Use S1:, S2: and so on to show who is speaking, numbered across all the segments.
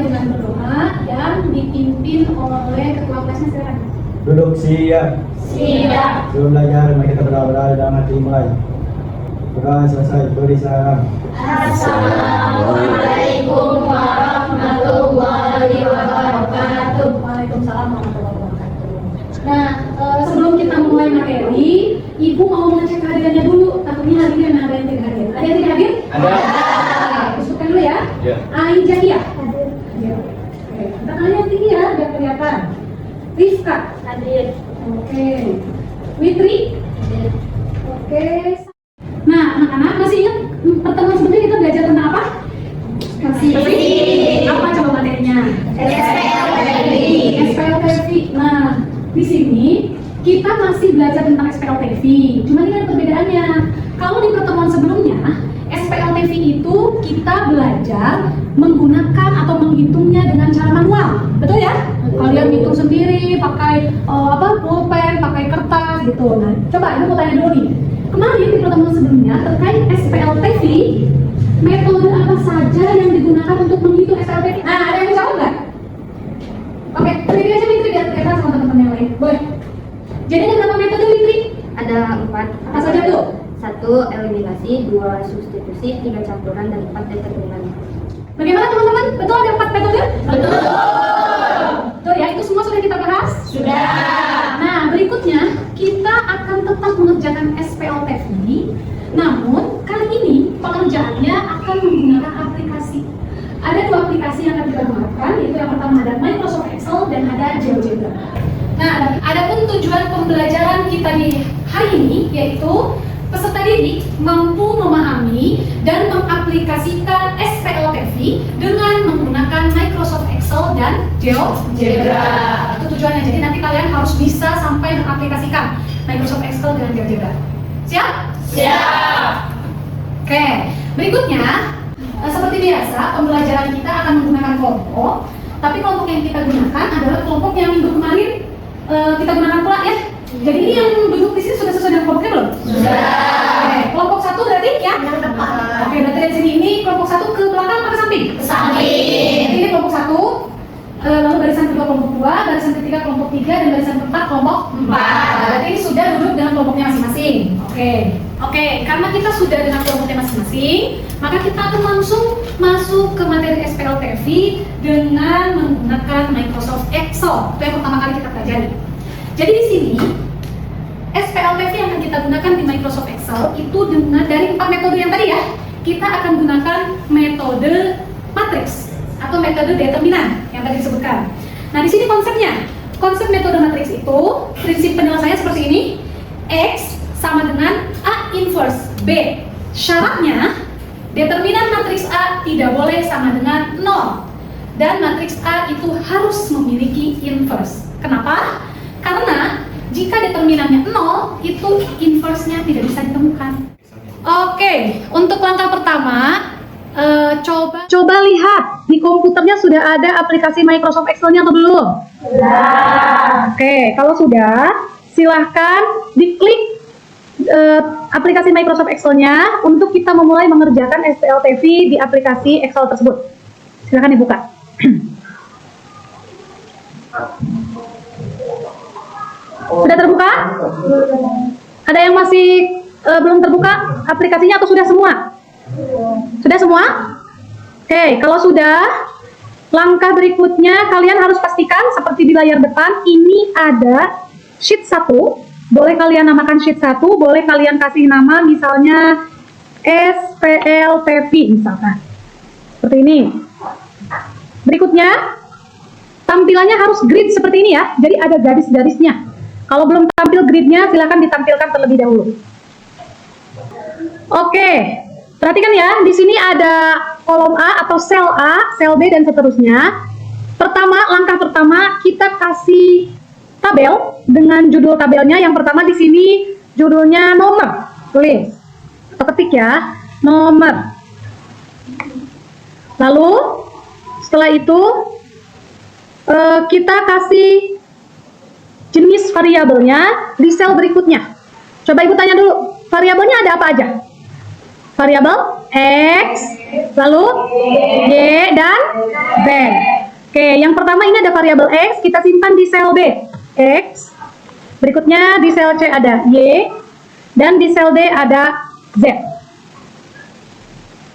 S1: dengan berdoa dan dipimpin oleh ketua kelasnya. Silakan.
S2: Duduk siap.
S1: Siap.
S2: Sebelum belajar, mari kita berdoa dalam hati mulai. Berdoa selesai, beri salam.
S1: Assalamualaikum warahmatullahi wabarakatuh. Waalaikumsalam warahmatullahi wabarakatuh. Nah, sebelum kita mulai materi, Ibu mau mengecek kehadirannya dulu. Takutnya hari ini ada yang tidak hadir. Ada yang tidak hadir?
S2: Ada.
S1: Oke, sebutkan dulu ya.
S2: Ya.
S1: Ain Jahia. Hadir. Oke, tangannya yang tinggi ya, biar kelihatan. Rizka. Hadir. Oke. Witri. Hadir. Oke. Nah, anak-anak masih ingat pertemuan sebelumnya kita belajar tentang apa? Masih. Apa coba materinya? SPLTV. Nah, di sini kita masih belajar tentang SPLTV. Cuma ini ada perbedaannya. Kalau di pertemuan sebelumnya, SPLTV itu kita belajar menggunakan atau menghitungnya dengan cara manual. Betul ya? Kalian hitung sendiri pakai pulpen, pakai kertas gitu. Nah, coba ini mau tanya dulu nih. Kemarin di pertemuan sebelumnya terkait SPLTV, metode apa saja yang digunakan untuk menghitung SPLTV? Nah, ada yang jawab nggak? Oke, berdiri aja Fitri biar kelihatan sama teman-teman yang lain. Boleh. Jadi ada berapa metode Fitri?
S3: Ada 4.
S1: Apa saja tuh?
S3: 1 eliminasi, 2 substitusi, 3 campuran, dan 4 determinan.
S1: Bagaimana teman-teman? Betul ada 4 metode? Betul. Betul ya, itu semua sudah kita bahas? Sudah. Nah, berikutnya kita akan tetap mengerjakan SPLTV. Namun, kali ini pengerjaannya akan menggunakan aplikasi. Ada 2 aplikasi yang akan kita gunakan, yaitu yang pertama ada Microsoft Excel dan ada GeoGebra. Nah, adapun tujuan pembelajaran kita di hari ini yaitu peserta didik mampu memahami dan mengaplikasikan SPLTV dengan menggunakan Microsoft Excel dan GeoGebra. Itu tujuannya. Jadi nanti kalian harus bisa sampai mengaplikasikan Microsoft Excel dengan GeoGebra. Siap? Siap. Oke, berikutnya seperti biasa pembelajaran kita akan menggunakan kelompok. Tapi kelompok yang kita gunakan adalah kelompok yang minggu kemarin kita gunakan pula ya. Jadi ini yang duduk di sini sudah sesuai dengan kelompoknya belum? Sudah. Oke, kelompok 1 berarti ya? Yang depan. Oke, berarti dari sini ini kelompok 1 ke belakang atau ke samping? Ke samping. Ini kelompok 1, lalu barisan kedua kelompok 2, barisan ketiga kelompok 3, dan barisan keempat kelompok 4. Berarti ini sudah duduk dengan kelompoknya masing-masing. Oke, karena kita sudah dengan kelompoknya masing-masing, maka kita akan langsung masuk ke materi SPLTV dengan menggunakan Microsoft Excel. Itu yang pertama kali kita pelajari. Jadi di sini SPLTV yang akan kita gunakan di Microsoft Excel itu dengan dari 4 metode yang tadi ya. Kita akan gunakan metode matriks atau metode determinan yang tadi disebutkan. Nah, di sini konsepnya. Konsep metode matriks itu prinsip penyelesaiannya seperti ini. X sama dengan A inverse B. Syaratnya determinan matriks A tidak boleh sama dengan 0. Dan matriks A itu harus memiliki inverse. Kenapa? Karena jika determinannya 0, itu inverse-nya tidak bisa ditemukan. Oke, untuk langkah pertama, coba lihat di komputernya sudah ada aplikasi Microsoft Excel-nya atau belum? Sudah. Oke, kalau sudah, silahkan diklik aplikasi Microsoft Excel-nya untuk kita memulai mengerjakan SPLTV di aplikasi Excel tersebut. Silahkan dibuka. Sudah terbuka? Ada yang masih belum terbuka aplikasinya atau sudah semua? Sudah semua? Oke, kalau sudah, langkah berikutnya kalian harus pastikan seperti di layar depan ini ada sheet 1. Boleh kalian namakan sheet 1, boleh kalian kasih nama misalnya SPLTV misalkan. Seperti ini. Berikutnya, tampilannya harus grid seperti ini ya. Jadi ada garis-garisnya. Kalau belum tampil gridnya, silakan ditampilkan terlebih dahulu. Oke, perhatikan ya. Di sini ada kolom A atau sel A, sel B, dan seterusnya. Langkah pertama kita kasih tabel dengan judul tabelnya. Yang pertama di sini judulnya nomor. Tulis atau ketik ya, nomor. Lalu setelah itu kita kasih jenis variabelnya di sel berikutnya. Coba Ibu tanya dulu, variabelnya ada apa aja? Variabel X, lalu Y dan Z. Oke, yang pertama ini ada variabel X, kita simpan di sel B. X. Berikutnya di sel C ada Y, dan di sel D ada Z.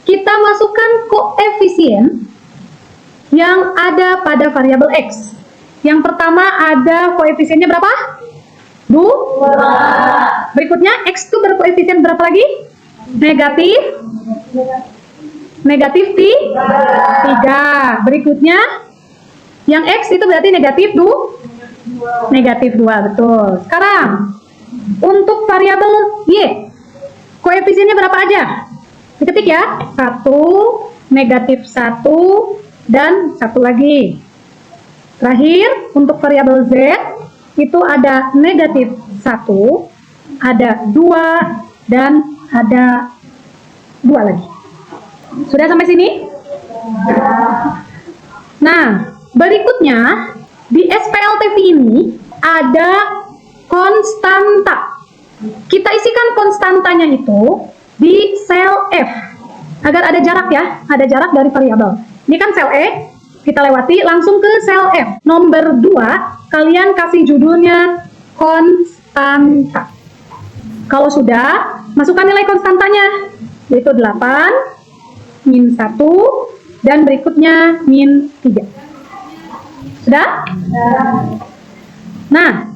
S1: Kita masukkan koefisien yang ada pada variabel X. Yang pertama ada koefisiennya berapa? 2. Berikutnya X itu berkoefisien berapa lagi? Negatif 3. Berikutnya yang X itu berarti negatif 2, betul. Sekarang untuk variabel Y, koefisiennya berapa aja? Diketik ya, 1, negatif 1, dan 1 lagi. Terakhir, untuk variabel Z, itu ada negatif 1, ada 2, dan ada 2 lagi. Sudah sampai sini? Nah, berikutnya, di SPLTV ini ada konstanta. Kita isikan konstantanya itu di sel F agar ada jarak ya, ada jarak dari variabel. Ini kan sel E, kita lewati langsung ke sel F. Nomor 2, kalian kasih judulnya konstanta. Kalau sudah, masukkan nilai konstantanya, yaitu 8, min 1, dan berikutnya min 3. Sudah? Nah,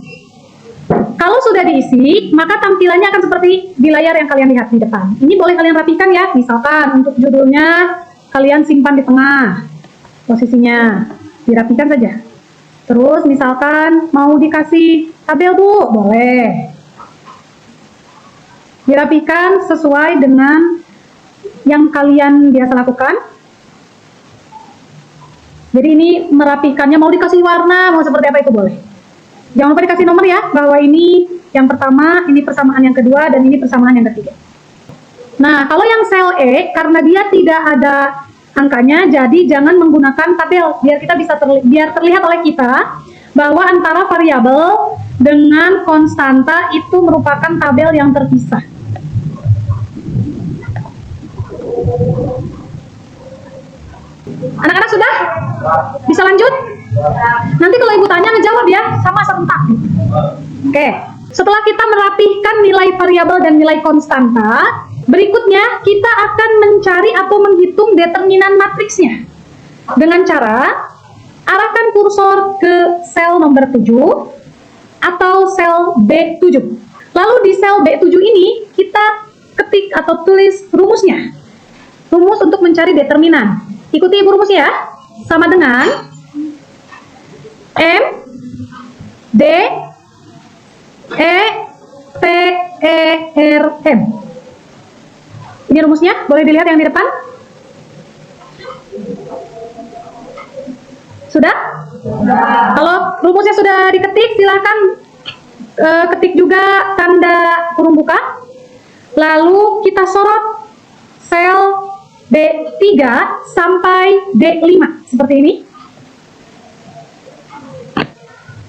S1: kalau sudah diisi, maka tampilannya akan seperti di layar yang kalian lihat di depan. Ini boleh kalian rapikan ya, misalkan untuk judulnya kalian simpan di tengah posisinya, dirapikan saja. Terus misalkan mau dikasih tabel Bu, boleh. Dirapikan sesuai dengan yang kalian biasa lakukan. Jadi ini merapikannya mau dikasih warna, mau seperti apa itu boleh. Jangan lupa dikasih nomor ya, bahwa ini yang pertama, ini persamaan yang kedua, dan ini persamaan yang ketiga. Nah, kalau yang sel E, karena dia tidak ada angkanya, jadi jangan menggunakan tabel, biar kita bisa biar terlihat oleh kita bahwa antara variabel dengan konstanta itu merupakan tabel yang terpisah. Anak-anak sudah? Bisa lanjut? Nanti kalau ibu tanya ngejawab ya, sama serentak. Oke, setelah kita merapihkan nilai variabel dan nilai konstanta, berikutnya kita akan mencari atau menghitung determinan matriksnya. Dengan cara arahkan kursor ke sel nomor 7 atau sel B7. Lalu di sel B7 ini kita ketik atau tulis rumusnya. Rumus untuk mencari determinan. Ikuti ibu rumus ya. Sama dengan M D E T E R M. Ini rumusnya, boleh dilihat yang di depan. Sudah? Kalau rumusnya sudah diketik, silahkan ketik juga tanda kurung buka. Lalu kita sorot sel D3 sampai D5 seperti ini.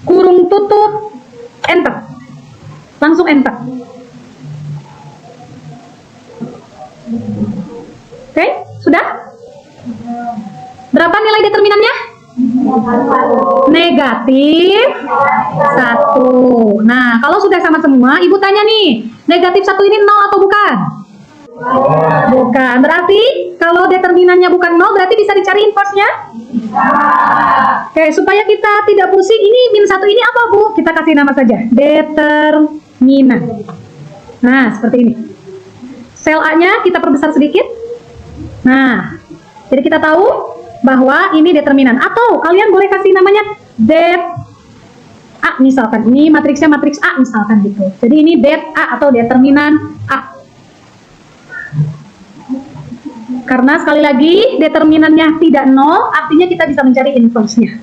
S1: Kurung tutup, enter. Langsung enter. Oke, sudah? Berapa nilai determinannya? Negatif 1. Nah, kalau sudah sama semua, ibu tanya nih, negatif 1 ini 0 atau bukan? Bukan. Berarti kalau determinannya bukan 0, berarti bisa dicari inverse-nya? Oke, supaya kita tidak pusing, ini min 1 ini apa Bu? Kita kasih nama saja, determinan. Nah, seperti ini. Sel A-nya kita perbesar sedikit. Nah, jadi kita tahu bahwa ini determinan. Atau kalian boleh kasih namanya det A misalkan. Ini matriksnya matriks A misalkan gitu. Jadi ini det A atau determinan A. Karena sekali lagi determinannya tidak 0, artinya kita bisa mencari inverse-nya.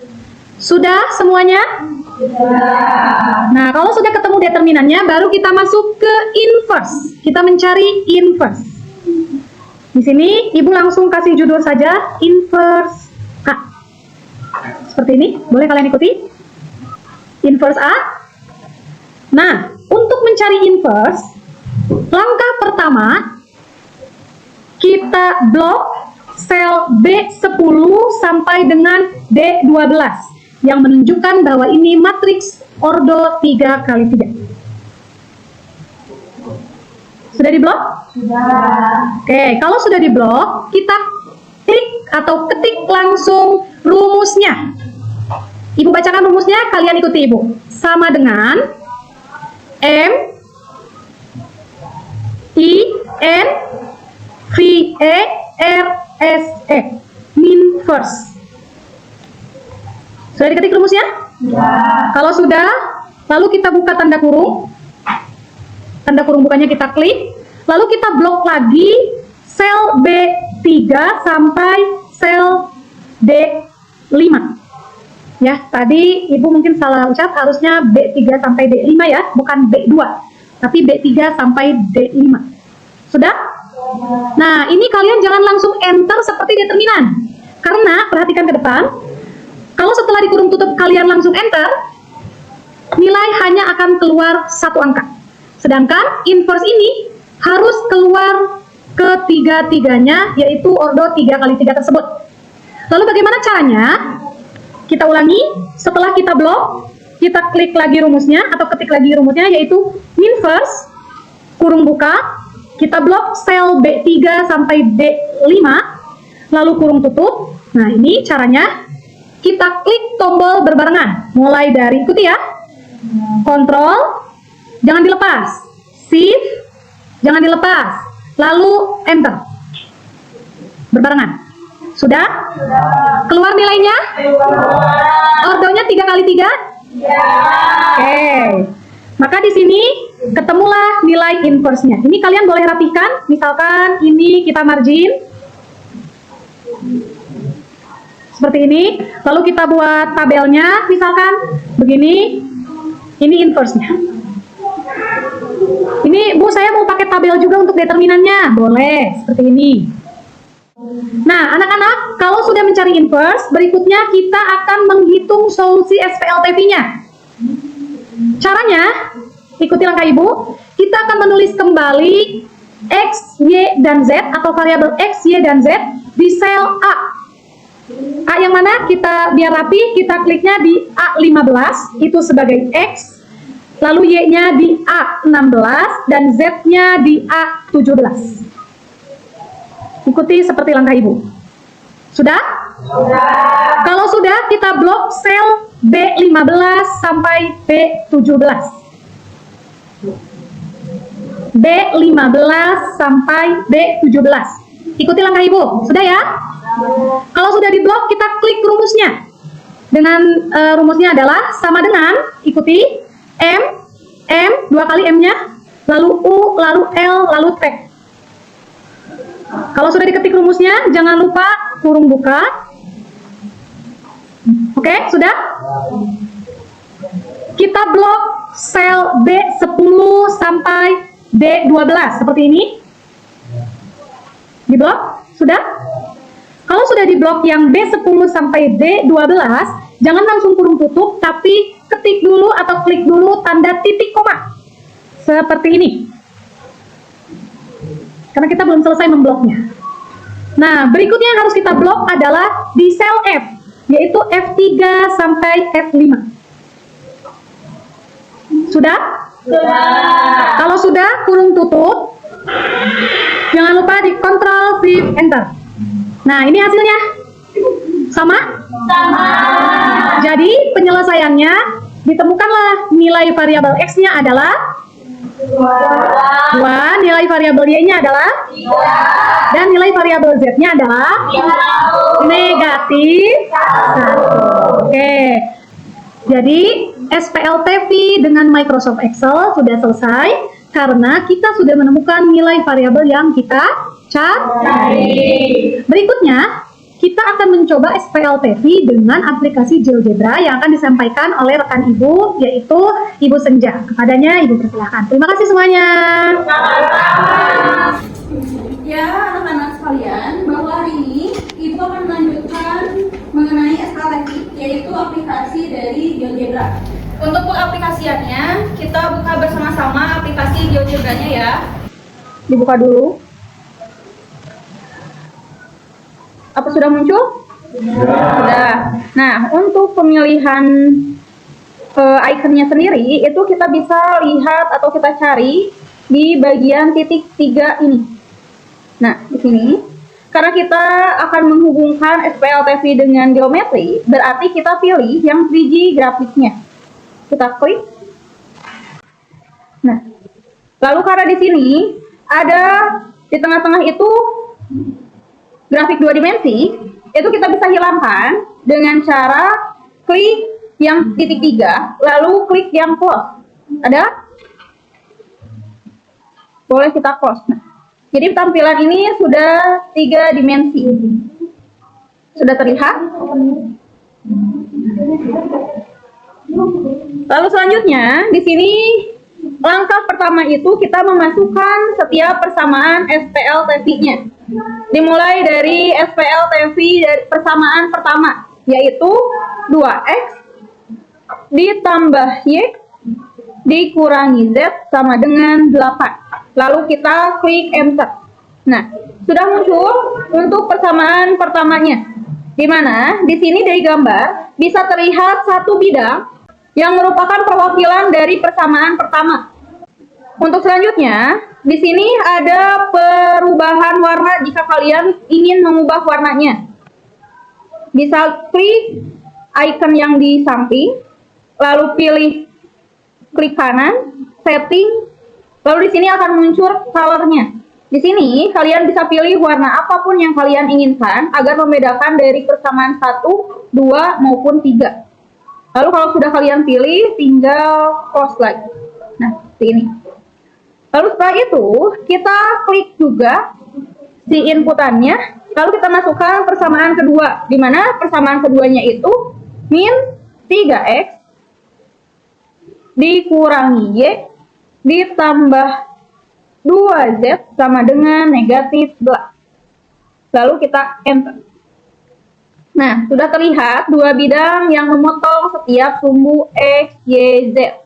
S1: Sudah semuanya? Nah, kalau sudah ketemu determinannya, baru kita masuk ke inverse. Kita mencari inverse. Di sini ibu langsung kasih judul saja, inverse A. Seperti ini, boleh kalian ikuti? Inverse A. Nah, untuk mencari inverse, langkah pertama kita blok sel B10 sampai dengan D12 yang menunjukkan bahwa ini matriks ordo 3 kali 3. Sudah diblok? Sudah. Oke, kalau sudah diblok, kita klik atau ketik langsung rumusnya. Ibu bacakan rumusnya, kalian ikuti Ibu. Sama dengan M I N V E R S E, min first. Sudah diketik rumusnya? Ya. Kalau sudah, lalu kita buka tanda kurung. Tanda kurung bukanya kita klik, lalu kita blok lagi sel B3 sampai sel D5. Ya, tadi Ibu mungkin salah ucap, harusnya B3 sampai D5 ya, bukan B2, tapi B3 sampai D5. Sudah? Nah, ini kalian jangan langsung enter seperti determinan. Karena, perhatikan ke depan, kalau setelah dikurung tutup kalian langsung enter, nilai hanya akan keluar satu angka. Sedangkan inverse ini harus keluar ketiga-tiganya, yaitu ordo 3 kali 3 tersebut. Lalu bagaimana caranya? Kita ulangi, setelah kita blok, kita klik lagi rumusnya, atau ketik lagi rumusnya, yaitu min first, kurung buka, kita blok sel B3 sampai D5, lalu kurung tutup. Nah, ini caranya, kita klik tombol berbarengan, mulai dari, ikuti ya, kontrol, jangan dilepas, shift, jangan dilepas, lalu enter, berbarengan. Sudah? Keluar nilainya? Ordonya 3 kali 3? Ya. Oke. Maka di sini ketemulah nilai inverse-nya. Ini kalian boleh rapihkan, misalkan ini kita margin seperti ini, lalu kita buat tabelnya, misalkan begini, ini inverse-nya. Ini Bu, saya mau pakai tabel juga untuk determinannya, boleh, seperti ini. Nah, anak-anak, kalau sudah mencari inverse, berikutnya kita akan menghitung solusi SPLTV-nya. Caranya, ikuti langkah Ibu, kita akan menulis kembali X, Y, dan Z, atau variabel X, Y, dan Z di sel A. A yang mana? Kita biar rapi, kita kliknya di A15, itu sebagai X, lalu Y-nya di A16, dan Z-nya di A17. Ikuti seperti langkah Ibu. Sudah? Sudah. Kalau sudah, kita blok sel B15 sampai B17. B15 sampai B17. Ikuti langkah Ibu. Sudah ya? Kalau sudah diblok, kita klik rumusnya. Dengan rumusnya adalah sama dengan, ikuti, M, 2 kali M-nya, lalu U, lalu L, lalu T. Kalau sudah diketik rumusnya, jangan lupa kurung buka. Oke, sudah? Kita blok sel B10 sampai D12 seperti ini. Diblok? Sudah? Kalau sudah diblok yang B10 sampai D12, jangan langsung kurung tutup, tapi ketik dulu atau klik dulu tanda titik koma. Seperti ini. Karena kita belum selesai membloknya. Nah, berikutnya yang harus kita blok adalah di sel F, yaitu F3 sampai F5. Sudah? Sudah. Kalau sudah, kurung tutup. Jangan lupa di Ctrl Shift Enter. Nah, ini hasilnya. Sama? Sama. Jadi, penyelesaiannya, ditemukanlah nilai variabel X-nya adalah 2, nilai variabel Y-nya adalah 3, dan nilai variabel Z-nya adalah negatif 1. Oke. Jadi, SPLTV dengan Microsoft Excel sudah selesai karena kita sudah menemukan nilai variabel yang kita cari. Berikutnya, kita akan mencoba SPLTV dengan aplikasi GeoGebra yang akan disampaikan oleh rekan Ibu, yaitu Ibu Senja. Kepadanya Ibu persilahkan. Terima kasih semuanya.
S4: Ya, anak-anak sekalian, bahwa hari ini Ibu akan melanjutkan mengenai SPLTV, yaitu aplikasi dari GeoGebra. Untuk pengaplikasiannya, kita buka bersama-sama aplikasi GeoGebra-nya ya.
S1: Dibuka dulu.
S4: Apa sudah muncul? Sudah. Nah, untuk pemilihan ikonnya sendiri itu kita bisa lihat atau kita cari di bagian titik 3 ini. Nah, di sini karena kita akan menghubungkan SPLTV dengan geometri, berarti kita pilih yang 3G grafisnya. Kita klik. Nah, lalu karena di sini ada di tengah-tengah itu grafik 2 dimensi, itu kita bisa hilangkan dengan cara klik yang titik 3, lalu klik yang close. Ada? Boleh kita close. Nah, jadi tampilan ini sudah 3 dimensi. Sudah terlihat? Lalu selanjutnya, di sini langkah pertama itu kita memasukkan setiap persamaan SPLTV-nya. Dimulai dari SPLTV dari persamaan pertama, yaitu 2X ditambah Y dikurangi Z sama dengan 8. Lalu kita klik enter. Nah, sudah muncul untuk persamaan pertamanya. Di mana di sini dari gambar bisa terlihat satu bidang yang merupakan perwakilan dari persamaan pertama. Untuk selanjutnya, di sini ada perubahan warna jika kalian ingin mengubah warnanya. Bisa klik icon yang di samping, lalu pilih klik kanan, setting, lalu di sini akan muncul colornya. Di sini kalian bisa pilih warna apapun yang kalian inginkan agar membedakan dari persamaan 1, 2, maupun 3. Lalu kalau sudah kalian pilih, tinggal close lagi. Nah, seperti ini. Lalu setelah itu, kita klik juga si inputannya, lalu kita masukkan persamaan kedua, di mana persamaan keduanya itu min 3X dikurangi Y ditambah 2Z sama dengan negatif 11. Lalu kita enter. Nah, sudah terlihat dua bidang yang memotong setiap sumbu X, Y, Z.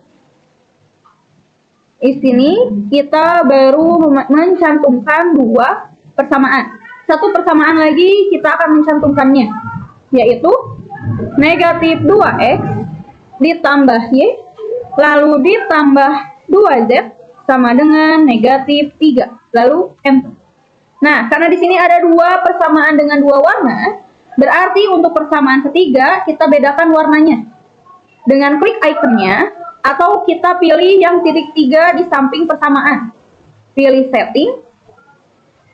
S4: Di sini kita baru mencantumkan dua persamaan. Satu persamaan lagi kita akan mencantumkannya, yaitu negatif 2X ditambah Y, lalu ditambah 2Z sama dengan negatif 3. Lalu enter. Nah, karena di sini ada dua persamaan dengan dua warna, berarti untuk persamaan ketiga kita bedakan warnanya dengan klik ikonnya, atau kita pilih yang titik 3 di samping persamaan. Pilih setting,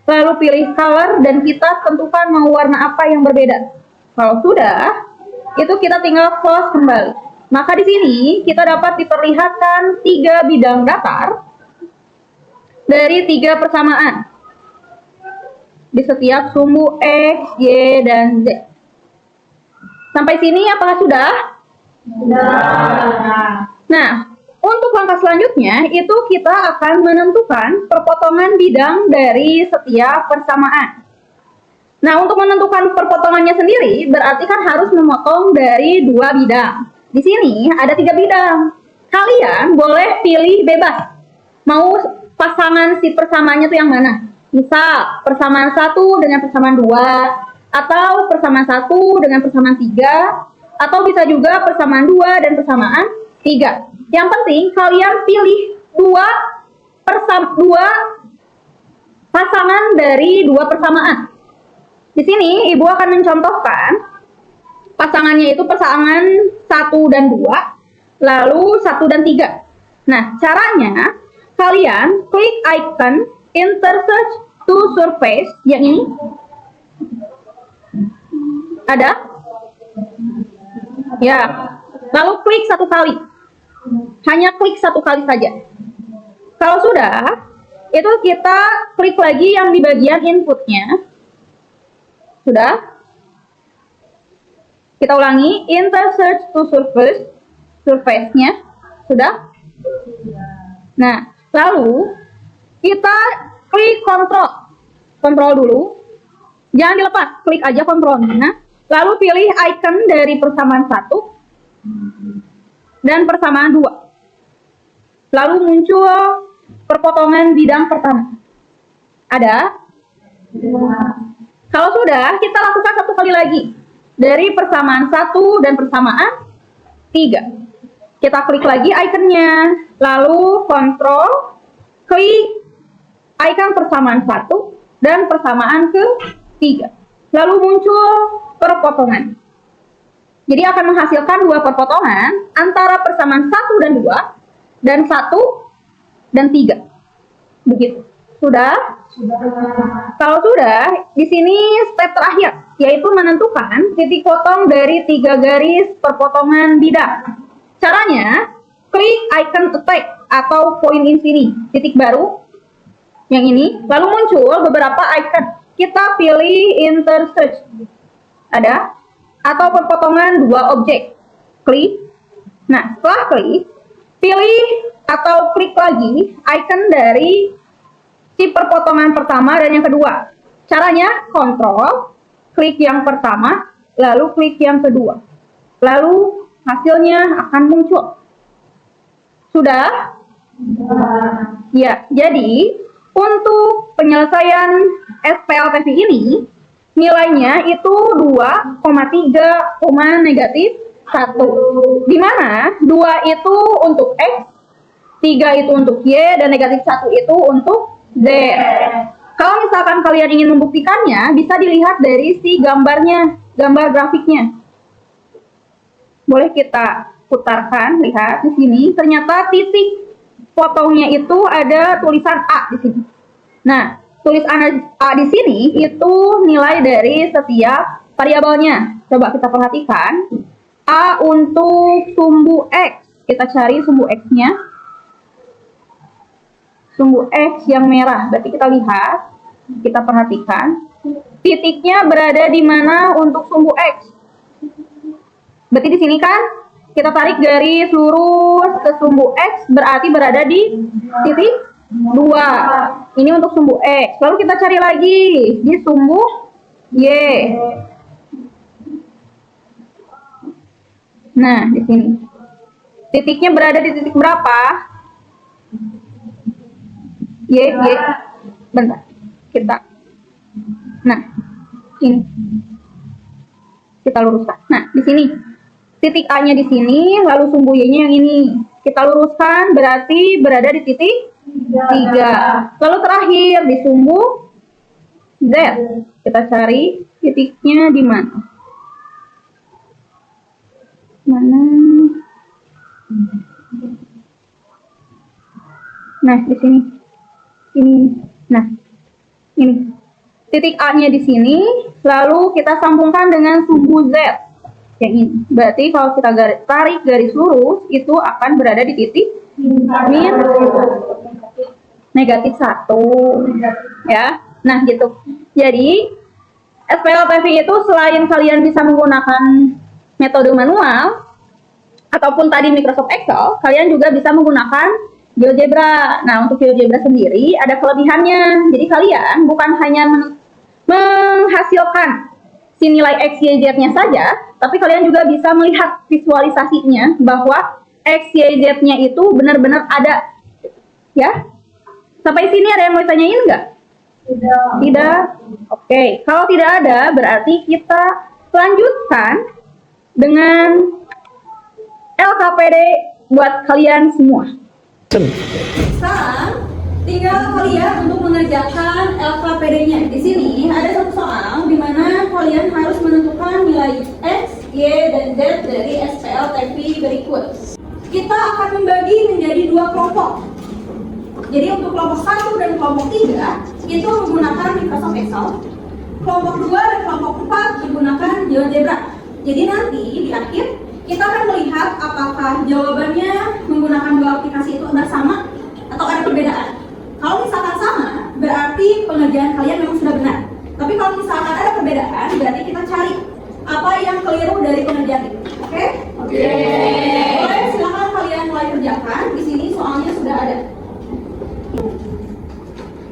S4: lalu pilih color, dan kita tentukan mau warna apa yang berbeda. Kalau sudah, itu kita tinggal close kembali. Maka di sini kita dapat diperlihatkan 3 bidang datar dari 3 persamaan di setiap sumbu X, Y, dan Z. Sampai sini apakah sudah? Sudah. Nah, untuk langkah selanjutnya itu kita akan menentukan perpotongan bidang dari setiap persamaan. Nah, untuk menentukan perpotongannya sendiri berarti kan harus memotong dari 2 bidang. Di sini ada 3 bidang. Kalian boleh pilih bebas. Mau pasangan si persamaannya itu yang mana? Misal, persamaan 1 dengan persamaan 2, atau persamaan 1 dengan persamaan 3, atau bisa juga persamaan 2 dan persamaan 3. Yang penting kalian pilih 2 pasangan dari 2 persamaan. Di sini Ibu akan mencontohkan pasangannya itu pasangan 1 dan 2, lalu 1 dan 3. Nah, caranya kalian klik icon intersect to surface yang ini. Ada? Ya. Lalu klik 1 kali. Hanya klik 1 kali saja. Kalau sudah, itu kita klik lagi yang di bagian inputnya. Sudah? Kita ulangi, intersect to surface, surface-nya. Sudah? Nah, lalu kita klik kontrol dulu. Jangan dilepas, klik aja kontrolnya. Lalu pilih icon dari persamaan 1 dan persamaan 2. Lalu muncul perpotongan bidang pertama. Ada? Kalau sudah, kita lakukan satu kali lagi. Dari persamaan 1 dan persamaan 3. Kita klik lagi ikonnya. Lalu kontrol, klik icon persamaan 1 dan persamaan ke-3. Lalu muncul perpotongan. Jadi akan menghasilkan dua perpotongan antara persamaan 1 dan 2 dan 1 dan 3. Begitu. Sudah? Kalau sudah, di sini step terakhir, yaitu menentukan titik potong dari 3 garis perpotongan bidang. Caranya, klik icon attack atau point in sini, titik baru, yang ini, lalu muncul beberapa icon. Kita pilih intersect, ada, atau perpotongan 2 objek. Klik. Nah, setelah klik, pilih atau klik lagi icon dari si perpotongan pertama dan yang kedua. Caranya kontrol, klik yang pertama, lalu klik yang kedua. Lalu hasilnya akan muncul. Sudah? Ya, jadi untuk penyelesaian SPLTV ini nilainya itu 2,3, negatif 1. Di mana 2 itu untuk X, 3 itu untuk Y, dan negatif 1 itu untuk Z. Kalau misalkan kalian ingin membuktikannya, bisa dilihat dari si gambarnya, gambar grafiknya. Boleh kita putarkan, lihat di sini. Ternyata titik potongnya itu ada tulisan A di sini. Nah, tulisan A di sini itu nilai dari setiap variabelnya. Coba kita perhatikan. A untuk sumbu X. Kita cari sumbu X-nya. Sumbu X yang merah, berarti kita lihat, kita perhatikan, titiknya berada di mana untuk sumbu X. Berarti di sini kan, kita tarik garis lurus ke sumbu X, berarti berada di titik 2. Ini untuk sumbu X. Lalu kita cari lagi di sumbu Y. Nah, di sini. Titiknya berada di titik berapa? Y, bentar, nah, ini, kita luruskan. Nah, di sini, titik A-nya di sini, lalu sumbu Y-nya yang ini, kita luruskan, berarti berada di titik 3. Lalu terakhir, di sumbu Z, kita cari titiknya di mana? Nah, di sini. Ini, nah, ini titik A-nya di sini, lalu kita sambungkan dengan sumbu Z yang ini. Berarti kalau kita tarik garis lurus, itu akan berada di titik negatif 1, ya. Nah, gitu. Jadi SPLTV itu selain kalian bisa menggunakan metode manual ataupun tadi Microsoft Excel, kalian juga bisa menggunakan GeoGebra. Nah, untuk GeoGebra sendiri ada kelebihannya. Jadi kalian bukan hanya menghasilkan si nilai X, Y, Z-nya saja, tapi kalian juga bisa melihat visualisasinya bahwa X, Y, Z-nya itu benar-benar ada. Ya? Sampai sini ada yang mau tanyain nggak? Tidak. Oke. Kalau tidak ada, berarti kita lanjutkan dengan LKPD buat kalian semua. Sekarang tinggal kalian untuk mengerjakan LKPD-nya. Di sini ada satu soal di mana kalian harus menentukan nilai X, Y, dan Z dari SPLTV berikut. Kita akan membagi menjadi 2 kelompok. Jadi untuk kelompok 1 dan kelompok 3 itu menggunakan Microsoft Excel. Kelompok 2 dan kelompok 4 menggunakan GeoGebra. Jadi nanti di akhir kita akan melihat apakah jawabannya menggunakan 2 aplikasi itu sudah sama atau ada perbedaan. Kalau misalkan sama, berarti pengerjaan kalian memang sudah benar. Tapi kalau misalkan ada perbedaan, berarti kita cari apa yang keliru dari pengerjaan itu. Oke? Oke. Boleh, silakan kalian mulai kerjakan. Di sini soalnya sudah ada.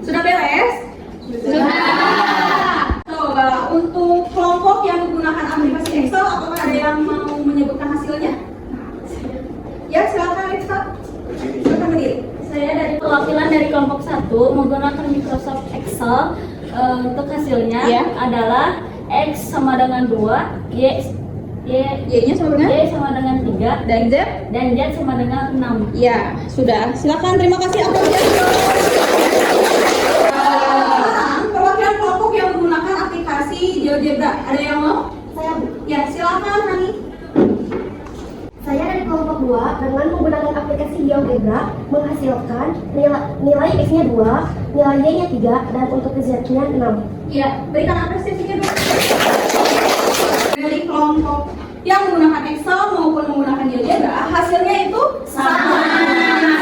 S4: Sudah beres? Sudah. Coba untuk kelompok yang menggunakan aplikasi Excel, apakah ada yang mau menyebutkan hasilnya? Ya, silakan Rifka. Silakan berdiri.
S5: Saya dari perwakilan dari kelompok 1 menggunakan Microsoft Excel.
S3: Untuk hasilnya
S4: Iya.
S3: adalah X sama dengan 2,
S4: Y-nya sama dengan?
S3: Y sama dengan 3,
S4: Dan Z?
S3: dan Z sama dengan 6.
S4: Ya, sudah. Silakan, terima kasih atas perwakilan kelompok yang menggunakan aplikasi GeoGebra. Ada yang mau?
S3: Saya
S4: Ya, silakan Hani.
S5: Saya dari kelompok 2 dengan menggunakan aplikasi GeoGebra menghasilkan nilai X-nya 2, nilai Y-nya 3, dan untuk Z-nya 6.
S4: Ya, berikan apresiasinya dulu. Dari kelompok yang menggunakan Excel maupun menggunakan GeoGebra, hasilnya itu sama.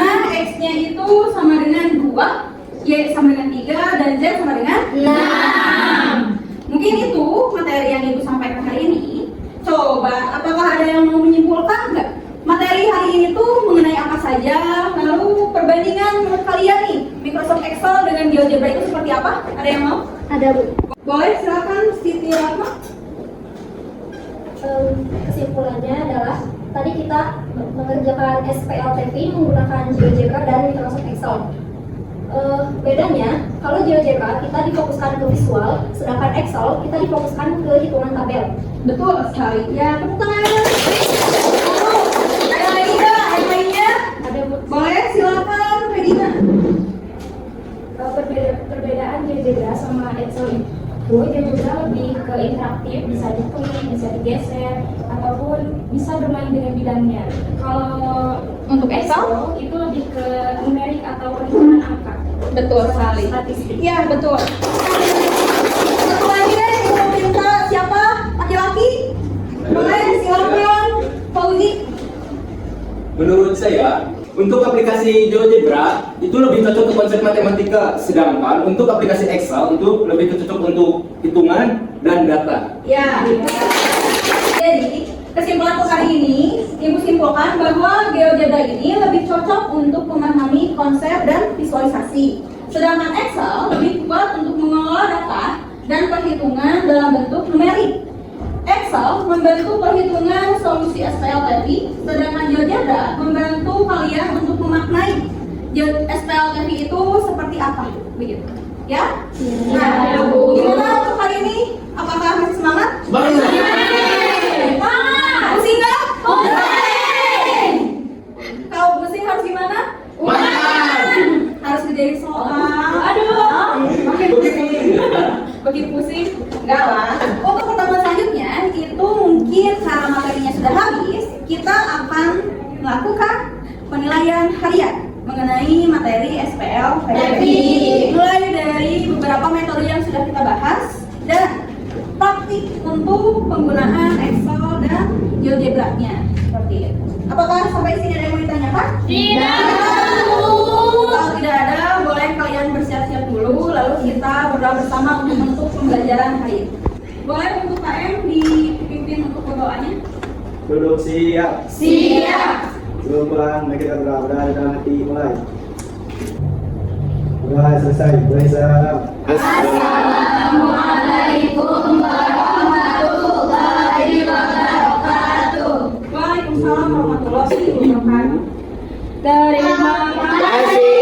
S4: Nah, X-nya itu sama dengan 2, Y sama dengan 3, dan Z sama dengan 6. Mungkin itu materi yang Ibu sampaikan hari ini. Coba, apakah ada yang mau menyimpulkan nggak? Materi hari ini tuh mengenai apa saja? Lalu perbandingan menurut kalian nih, Microsoft Excel dengan GeoGebra itu seperti apa? Ada yang mau?
S5: Ada, Bu.
S4: Boleh, silakan Siti Ratma.
S5: Kesimpulannya adalah tadi kita mengerjakan SPLTV menggunakan GeoGebra dan Microsoft Excel. Bedanya, kalau GeoGebra kita difokuskan ke visual, sedangkan Excel kita difokuskan ke hitungan tabel.
S4: Betul sekali. Ya, tepuk tangan. Ada lagi nggak? Ada lainnya?
S5: Ada, Bu.
S4: Boleh, silakan Regina.
S5: Perbedaan GeoGebra sama Excel itu GeoGebra lebih ke interaktif, bisa diklik, bisa digeser, ataupun bisa bermain dengan bidangnya. Kalau
S4: Untuk Excel?
S5: itu lebih ke numerik atau perhitungan angka.
S4: Betul sekali.
S5: Statistik.
S4: Iya, betul. Satu lagi deh, mau minta siapa? Laki-laki? Boleh, silakan Fauzi.
S6: Menurut saya, untuk aplikasi GeoGebra itu lebih cocok ke konsep matematika, sedangkan untuk aplikasi Excel itu lebih cocok untuk hitungan dan data.
S4: Ya. Jadi, kesimpulan untuk hari ini, Ibu simpulkan bahwa GeoGebra ini lebih cocok untuk memahami konsep dan visualisasi. Sedangkan Excel lebih kuat untuk mengelola data dan perhitungan dalam bentuk numerik. Excel membantu perhitungan solusi SPLTV, sedangkan GeoGebra membantu kalian untuk memaknai SPLTV itu seperti apa, begitu. Ya? Nah, gimana untuk hari ini? Apakah masih semangat?
S6: Semangat!
S4: Pusing nggak? Pusing! Kalau pusing harus gimana? Harus kerjain soal. Aduh, begitu pusing? Enggak lah. Untuk pertemuan selanjutnya, itu mungkin karena materinya sudah habis, kita akan melakukan penilaian harian mengenai materi SPL TVI. Mulai dari beberapa metode yang sudah kita bahas dan praktik untuk penggunaan Excel dan GeoGebra-nya seperti itu. Apakah sampai sini ada yang mau ditanyakan? Tidak. Kalau tidak ada, boleh kalian bersiap-siap dulu, lalu kita berdoa bersama untuk menutup pembelajaran hari ini. Boleh untuk KM dipimpin untuk berdoanya?
S2: Duduk siap.
S4: Siap.
S2: Sebelum mari kita berdoa dalam hati mulai. Doa selesai. Boleh salam.
S4: Waalaikumsalam warahmatullahi wabarakatuh.
S3: Terima kasih.